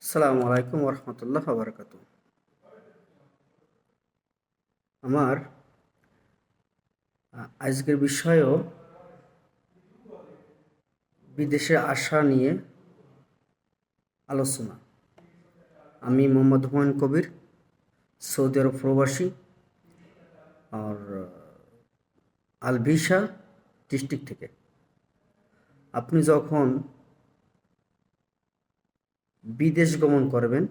আসসালামু আলাইকুম রহমতুল্লাহ বারাকাত। আমার আজকের বিষয়ও বিদেশে আসা নিয়ে আলোচনা। আমি মোহাম্মদ হুমায়ুন কবির, সৌদি আরব প্রবাসী আর আলভিসা ডিস্ট্রিক্ট থেকে। আপনি যখন বিদেশ গমন করবেন,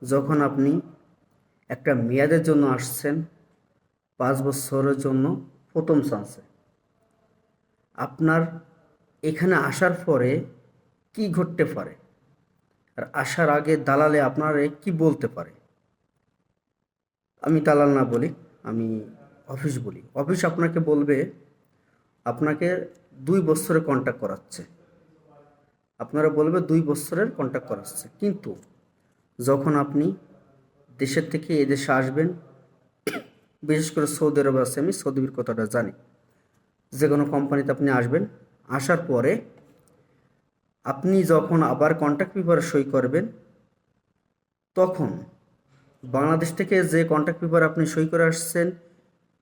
যখন আপনি একটা মেয়াদের জন্য আসছেন, 5 বছরের জন্য প্রথম চান্সে, আপনার এখানে আসার পরে কি ঘটতে পারে আর আসার আগে দালালে আপনারে কি বলতে পারে। আমি দালাল না বলি, আমি অফিস বলি। অফিস আপনাকে বলবে, আপনাকে 2 বছরের কন্ট্রাক্ট করাচ্ছে, আপনারা বলবে 2 বছরের কন্ট্রাক্ট করাচ্ছে। কিন্তু যখন আপনি দেশের থেকে এদেশে আসবেন, বিশেষ করে সৌদি আরবে আছে, আমি সৌদির কথাটা জানি। যে কোনো কোম্পানিতে আপনি আসবেন, আসার পরে আপনি যখন আবার কন্ট্রাক্ট পেপারে সই করবেন, তখন বাংলাদেশ থেকে যে কন্ট্রাক্ট পেপার আপনি সই করে আসছেন,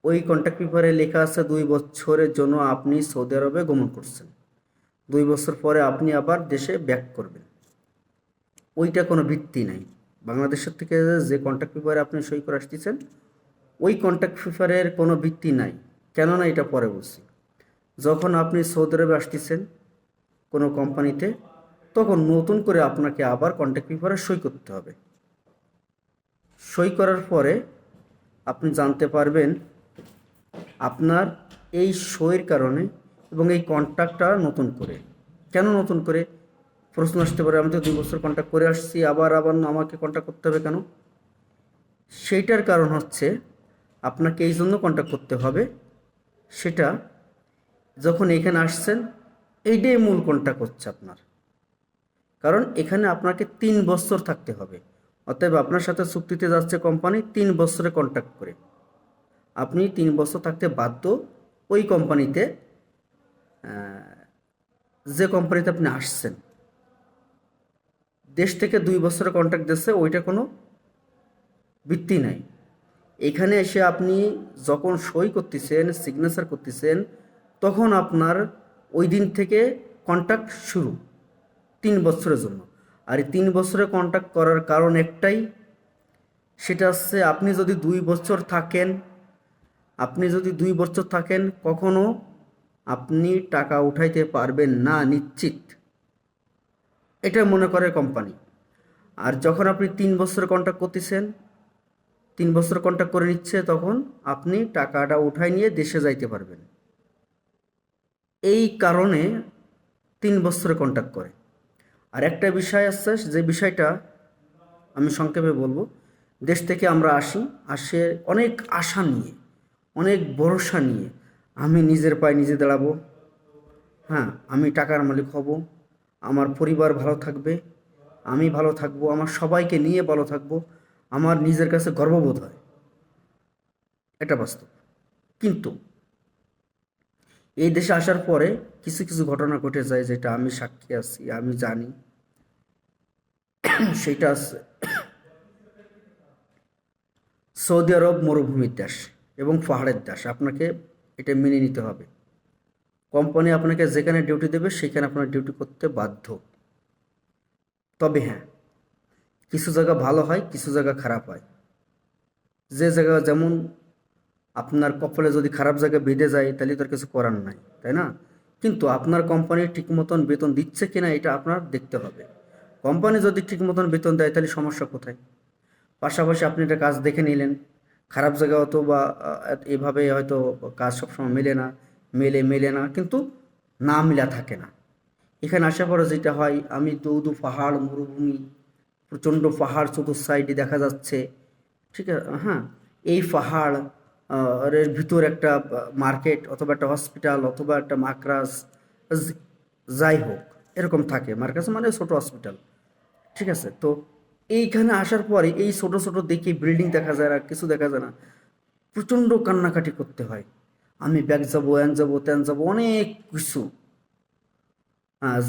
ওই কন্ট্রাক্ট পেপারে লেখা আছে 2 বছরের জন্য আপনি সৌদি আরবে গমন করছেন। 2 বছর পরে আপনি আবার দেশে ব্যাক করবেন। ওইটা কোনো ভিত্তি নাই। বাংলাদেশের থেকে যে কন্ট্রাক্ট পেপারে আপনি সই করে আসতেছেন, ওই কন্ট্রাক্ট পেপারের কোনো ভিত্তি নাই। কেননা এটা পরে বলছি। যখন আপনি সৌদি আরবে আসতেছেন কোনো কোম্পানিতে, তখন নতুন করে আপনাকে আবার কন্ট্রাক্ট পেপারে সই করতে হবে। সই করার পরে আপনি জানতে পারবেন আপনার এই সইয়ের কারণে এবং এই কন্ট্রাক্টটা নতুন করে। কেন নতুন করে প্রশ্ন আসতে পারে, আমি তো 2 বছর কন্ট্রাক্ট করে আসছি, আবার আবার আমাকে কন্ট্রাক্ট করতে হবে কেন? সেইটার কারণ হচ্ছে, আপনাকে এই জন্য কন্ট্রাক্ট করতে হবে, সেটা যখন এখানে আসছেন, এইটাই মূল কন্ট্রাক্ট হচ্ছে আপনার। কারণ এখানে আপনাকে 3 বছর থাকতে হবে। অতএব আপনার সাথে চুক্তিতে যাচ্ছে কোম্পানি 3 বছরে কন্ট্রাক্ট করে। আপনি 3 বছর থাকতে বাধ্য ওই কোম্পানিতে, যে কোম্পানিতে আপনি আসছেন। দেশ থেকে 2 বছরের কন্ট্রাক্ট দিচ্ছে, ওইটা কোনো ভিত্তি নাই। এখানে এসে আপনি যখন সই করতেছেন, সিগনেচার করতেছেন, তখন আপনার ওই দিন থেকে কন্ট্রাক্ট শুরু 3 বছরের জন্য। আর এই 3 বছরের কন্ট্রাক্ট করার কারণ একটাই, সেটা হচ্ছে আপনি যদি 2 বছর থাকেন, কখনো আপনি টাকা উঠাইতে পারবেন না, নিশ্চিত। এটা মনে করে কোম্পানি। আর যখন আপনি 3 বছরের কন্ট্রাক্ট করতেছেন, 3 বছর কন্ট্রাক্ট করে নিচ্ছে, তখন আপনি টাকাটা উঠাই নিয়ে দেশে যাইতে পারবেন। এই কারণে 3 বছরের কন্ট্রাক্ট করে। আর একটা বিষয় আছে, যে বিষয়টা আমি সংক্ষেপে বলবো। দেশ থেকে আমরা আসে অনেক আশা নিয়ে, অনেক ভরসা নিয়ে, আমি নিজের পায়ে নিজে দাঁড়াবো, হ্যাঁ, আমি টাকার মালিক হব, আমার পরিবার ভালো থাকবে, আমি ভালো থাকবো, আমার সবাইকে নিয়ে ভালো থাকবো, আমার নিজের কাছে গর্ববোধ হয়। এটা বাস্তব। কিন্তু এই দেশে আসার পরে কিছু কিছু ঘটনা ঘটে যায়, যেটা আমি সাক্ষী আছি, আমি জানি। সেটা আছে, সৌদি আরব মরুভূমির দেশ এবং পাহাড়ের দেশ, আপনাকে এটা মেনে নিতে হবে। কোম্পানি আপনাকে যেখানে ডিউটি দেবে, সেখানে আপনার ডিউটি করতে বাধ্য। তবে হ্যাঁ, কিছু জায়গা ভালো হয়, কিছু জায়গা খারাপ হয়। যে জায়গা যেমন, আপনার কপালে যদি খারাপ জায়গায় বেঁধে যায়, তাহলে তার কিছু করার নাই, তাই না? কিন্তু আপনার কোম্পানি ঠিক মতন বেতন দিচ্ছে কিনা, এটা আপনার দেখতে হবে। কোম্পানি যদি ঠিক মতন বেতন দেয়, তাহলে সমস্যা কোথায়? পাশাপাশি আপনি একটা কাজ দেখে নিলেন, খারাপ জায়গা হতো বা এভাবে হয়তো কাজ সবসময় মেলে না, মেলে না, কিন্তু না মিলা থাকে না। এখানে আসার পরে যেটা হয়, আমি দৌদু পাহাড়, মরুভূমি, প্রচণ্ড পাহাড় চতুর সাইডে দেখা যাচ্ছে, ঠিক আছে, হ্যাঁ। এই পাহাড় এর ভিতর একটা মার্কেট অথবা একটা হসপিটাল অথবা একটা মাকড়াস, যাই হোক, এরকম থাকে। মার্কাস মানে ছোট হসপিটাল, ঠিক আছে। তো এইখানে আসার পরে এই ছোট ছোট দেখি বিল্ডিং দেখা যায় না, কিছু দেখা যায় না, প্রচণ্ড কান্নাকাটি করতে হয়। আমি ব্যাগ যাবো, এন যাবো, ত্যান যাবো, অনেক কিছু।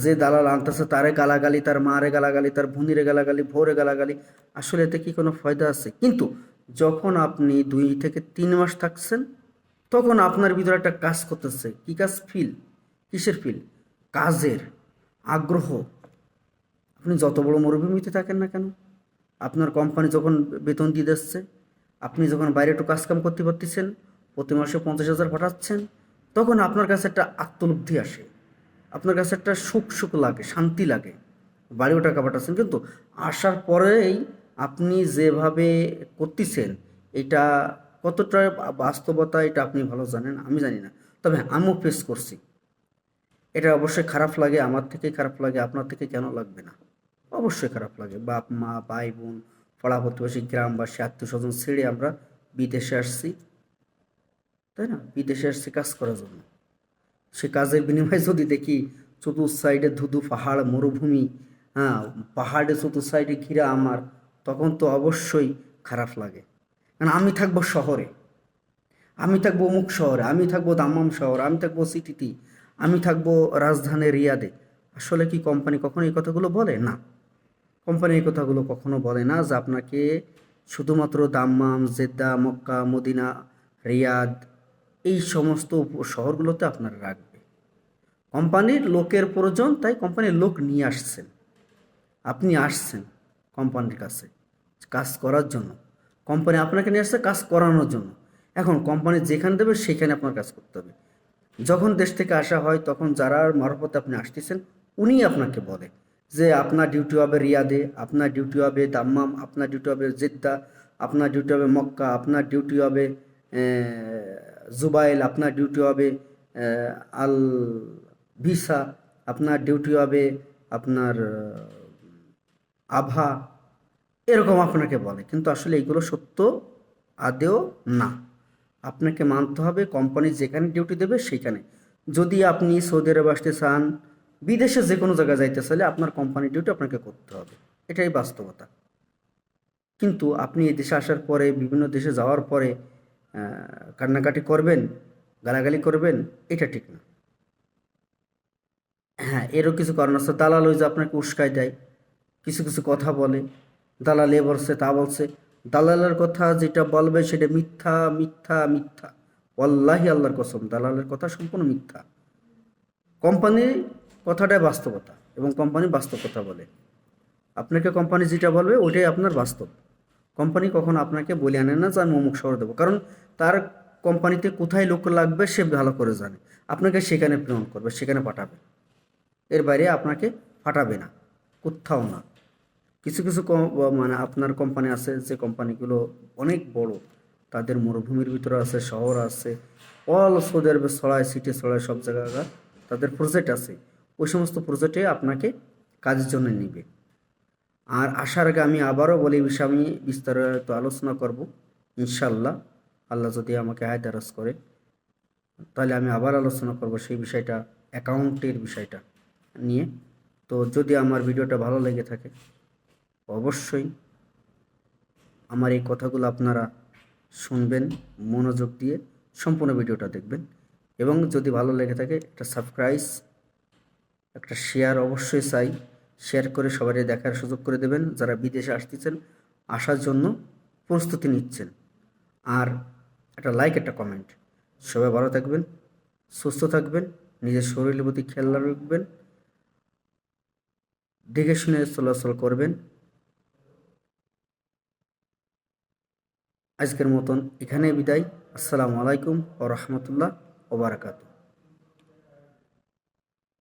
যে দালাল আনতেছে তারে গালাগালি, তার মারে গালাগালি, তার ভুনিরে গালাগালি, ভোরে গালাগালি, আসলে এতে কি কোনো ফায়দা আছে? কিন্তু যখন আপনি 2 থেকে 3 মাস থাকছেন, তখন আপনার ভিতরে একটা কাজ করতেছে। কি কাজ? ফিল। কিসের ফিল? কাজের আগ্রহ। আপনি যত বড় মরুভূমিতে থাকেন না কেন, আপনার কোম্পানি যখন বেতন দিয়ে দিচ্ছে, আপনি যখন বাইরে একটু কাজকাম করতে পারতেছেন, প্রতি মাসে 50,000 পাঠাচ্ছেন, তখন আপনার কাছে একটা আত্মলব্ধি আসে, আপনার কাছে একটা সুখ সুখ লাগে, শান্তি লাগে। বাড়িও টাকা পাঠাচ্ছেন, কিন্তু আসার পরেই আপনি যেভাবে করতেছেন, এটা কতটা বাস্তবতা এটা আপনি ভালো জানেন, আমি জানি না। তবে আমিও ফেস করছি। এটা অবশ্যই খারাপ লাগে, আমার থেকেই খারাপ লাগে, আপনার থেকে কেন লাগবে না? অবশ্যই খারাপ লাগে। বাপ মা, ভাই বোন, পাড়া প্রতিবেশী, গ্রামবাসী, আত্মীয় স্বজন ছেড়ে আমরা বিদেশে আসছি, তাই না? বিদেশে আসছি কাজ করার জন্য। সে কাজের বিনিময়ে যদি দেখি চতুর সাইডে ধুধু পাহাড়, মরুভূমি, হ্যাঁ, পাহাড়ে চতুর সাইডে ঘিরা আমার, তখন তো অবশ্যই খারাপ লাগে। কারণ আমি থাকবো শহরে, আমি থাকবো অমুক শহরে, আমি থাকবো দাম্মাম শহর, আমি থাকবো সিটিতে, আমি থাকবো রাজধানী রিয়াদে। আসলে কি কোম্পানি কখনো এই কথাগুলো বলে? না, কোম্পানি এই কথাগুলো কখনো বলে না যে আপনাকে শুধুমাত্র দাম্মাম, জেদ্দা, মক্কা, মদিনা, রিয়াদ, এই সমস্ত শহরগুলোতে আপনারা রাখবে। কোম্পানির লোকের প্রয়োজন, তাই কোম্পানির লোক নিয়ে আসছেন। আপনি আসছেন কোম্পানির কাছে কাজ করার জন্য, কোম্পানি আপনাকে নিয়ে আসছে কাজ করানোর জন্য। এখন কোম্পানি যেখানে দেবে সেখানে আপনার কাজ করতে হবে। যখন দেশ থেকে আসা হয়, তখন যারা মারফতে আপনি আসতেছেন, উনি আপনাকে বলে যে আপনার ডিউটি হবে রিয়াদে, আপনার ডিউটি হবে দাম্মাম, আপনার ডিউটি হবে জেদ্দা, আপনার ডিউটি হবে মক্কা, আপনার ডিউটি হবে জুবাইল, আপনার ডিউটি হবে আল ভিসা, আপনার ডিউটি হবে আপনার আভা, এরকম আপনাকে বলে। কিন্তু আসলে এইগুলো সত্য আদেও না। আপনাকে মানতে হবে কোম্পানি যেখানে ডিউটি দেবে সেইখানে। যদি আপনি সৌদি আরব আসতে চান, বিদেশে যে কোনো জায়গায় যাইতে চাইলে আপনার কোম্পানির ডিউটি আপনাকে করতে হবে, এটাই বাস্তবতা। কিন্তু আপনি এই দেশে আসার পরে, বিভিন্ন দেশে যাওয়ার পরে কান্নাকাটি করবেন, গালাগালি করবেন, এটা ঠিক না। হ্যাঁ, এরও কিছু কারণ আছে। দালাল ওই যে আপনাকে উস্কাই দেয়, কিছু কিছু কথা বলে, দালাল এ বলছে তা বলছে। দালালের কথা যেটা বলবে সেটা মিথ্যা, মিথ্যা, মিথ্যা। ওয়াল্লাহি আল্লাহর কসম, দালালের কথা সম্পূর্ণ মিথ্যা। কোম্পানির কথাটাই বাস্তবতা, এবং কোম্পানি বাস্তব কথা বলে। আপনাকে কোম্পানি যেটা বলবে ওইটাই আপনার বাস্তব। কোম্পানি কখনো আপনাকে বলে আনে না যে আমি অমুক শহর দেবো, কারণ তার কোম্পানিতে কোথায় লোক লাগবে সে ভালো করে জানে। আপনাকে সেখানে প্রেরণ করবে, সেখানে পাঠাবে, এর বাইরে আপনাকে পাঠাবে না, কোথাও না। কিছু কিছু মানে আপনার কোম্পানি আছে যে কোম্পানিগুলো অনেক বড়, তাদের মরুভূমির ভিতরে আছে, শহর আছে, অল সৌদি আরবে ছড়ায়, সিটি ছড়ায়, সব জায়গায় তাদের প্রজেক্ট আছে। ওই সমস্ত প্রজেক্টে আপনাকে কাজের জন্য নিবে। আর আসার আগে আমি আবারও বলি, এই বিষয়ে আমি বিস্তারিত আলোচনা করব ইনশাল্লাহ। আল্লাহ যদি আমাকে হায়দারাজ করে, তাহলে আমি আবার আলোচনা করব সেই বিষয়টা, অ্যাকাউন্টের বিষয়টা নিয়ে। তো যদি আমার ভিডিওটা ভালো লেগে থাকে, অবশ্যই আমার এই কথাগুলো আপনারা শুনবেন, মনোযোগ দিয়ে সম্পূর্ণ ভিডিওটা দেখবেন। এবং যদি ভালো লেগে থাকে, একটা সাবস্ক্রাইব, একটা শেয়ার অবশ্যই চাই। শেয়ার করে সবাই দেখার সুযোগ করে দেবেন যারা বিদেশে আসতেছেন, আসার জন্য প্রস্তুতি নিচ্ছেন। আর একটা লাইক, একটা কমেন্ট। সবাই ভালো থাকবেন, সুস্থ থাকবেন, নিজের শরীরের প্রতি খেয়াল রাখবেন, দেখে শুনে চলাচল করবেন। আজকের মতন এখানে বিদায়। আসসালামু আলাইকুম ওয়া রাহমাতুল্লাহ ওয়া বারাকাতুহু।